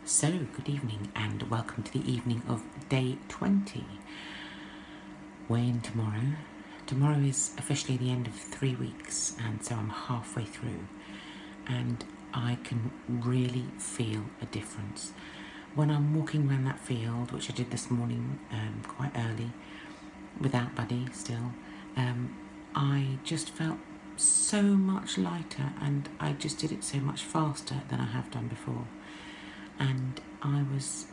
So, good evening and welcome to the evening of day 20. Weigh in tomorrow. Tomorrow is officially the end of 3 weeks, and so I'm halfway through, and I can really feel a difference. When I'm walking around that field, which I did this morning quite early, without Buddy still, I just felt so much lighter, and I just did it so much faster than I have done before. And I was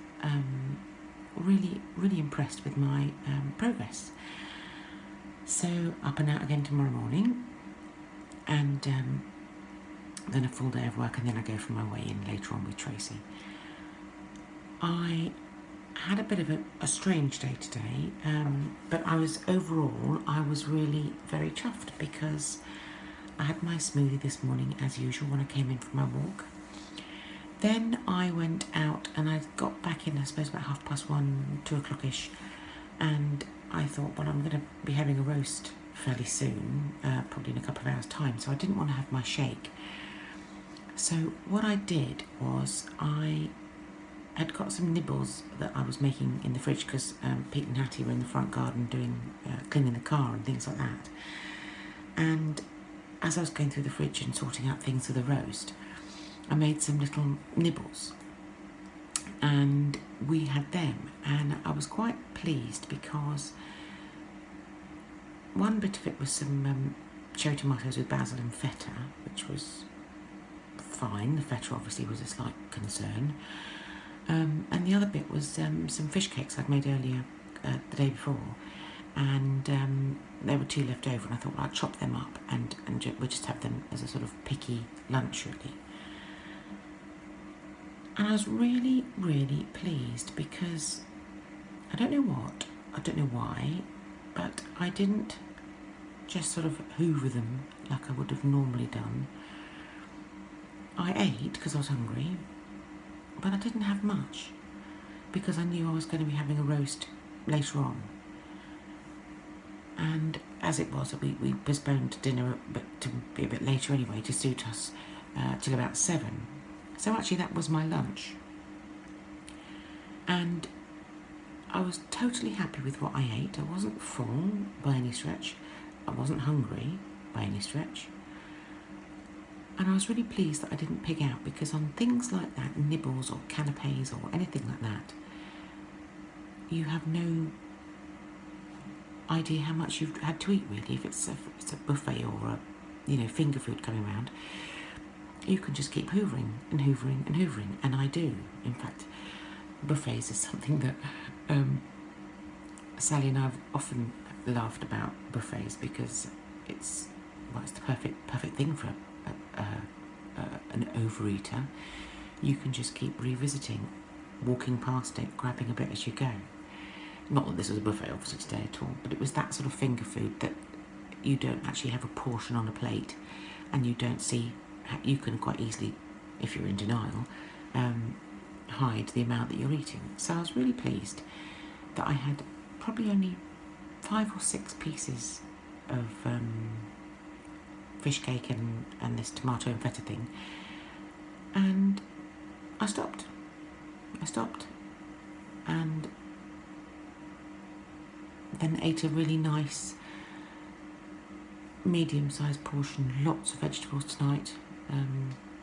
really impressed with my progress. So up and out again tomorrow morning, and then a full day of work, and then I go for my weigh-in later on with Tracy. I had a bit of a strange day today, but I was really very chuffed because I had my smoothie this morning as usual when I came in for my walk. Then I went out and I got back in, I suppose, about 1:30, 2 o'clock-ish, and I thought, well, I'm going to be having a roast fairly soon, probably in a couple of hours' time, so I didn't want to have my shake. So what I did was I had got some nibbles that I was making in the fridge because Pete and Hattie were in the front garden doing cleaning the car and things like that. And as I was going through the fridge and sorting out things for the roast, I made some little nibbles, and we had them, and I was quite pleased because one bit of it was some cherry tomatoes with basil and feta, which was fine. The feta obviously was a slight concern, and the other bit was some fish cakes I'd made earlier the day before, and there were 2 left over, and I thought, well, I'd chop them up and we'll just have them as a sort of picky lunch, really. And I was really pleased because I don't know why, but I didn't just sort of hoover them like I would have normally done. I ate because I was hungry, but I didn't have much because I knew I was going to be having a roast later on. And as it was, we postponed dinner to be a bit later anyway to suit us till about 7. So actually that was my lunch, and I was totally happy with what I ate. I wasn't full by any stretch, I wasn't hungry by any stretch, and I was really pleased that I didn't pig out, because on things like that, nibbles or canapes or anything like that, you have no idea how much you've had to eat, really. If it's a buffet or a finger food coming around, you can just keep hoovering and hoovering and hoovering, and I do. In fact, buffets is something that Sally and I have often laughed about buffets, because it's the perfect thing for an overeater. You can just keep revisiting, walking past it, grabbing a bit as you go. Not that this was a buffet obviously today at all, but it was that sort of finger food that you don't actually have a portion on a plate, and you don't see. You can quite easily, if you're in denial, hide the amount that you're eating. So I was really pleased that I had probably only 5 or 6 pieces of fish cake and this tomato and feta thing, and I stopped, and then ate a really nice medium-sized portion, lots of vegetables tonight,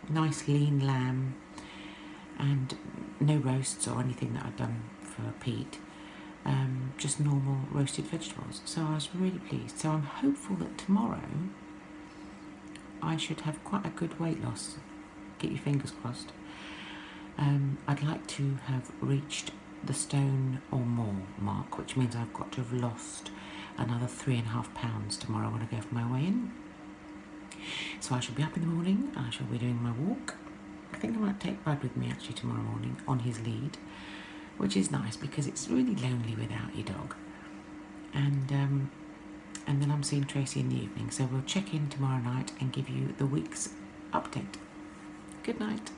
nice lean lamb, and no roasts or anything that I'd done for Pete, just normal roasted vegetables. So I was really pleased. So I'm hopeful that tomorrow I should have quite a good weight loss. Get your fingers crossed. I'd like to have reached the stone or more mark, which means I've got to have lost another 3.5 pounds tomorrow when I go for my weigh-in. So I shall be up in the morning, I shall be doing my walk. I think I might take Bud with me actually tomorrow morning on his lead, which is nice because it's really lonely without your dog. And then I'm seeing Tracy in the evening, so we'll check in tomorrow night and give you the week's update. Good night.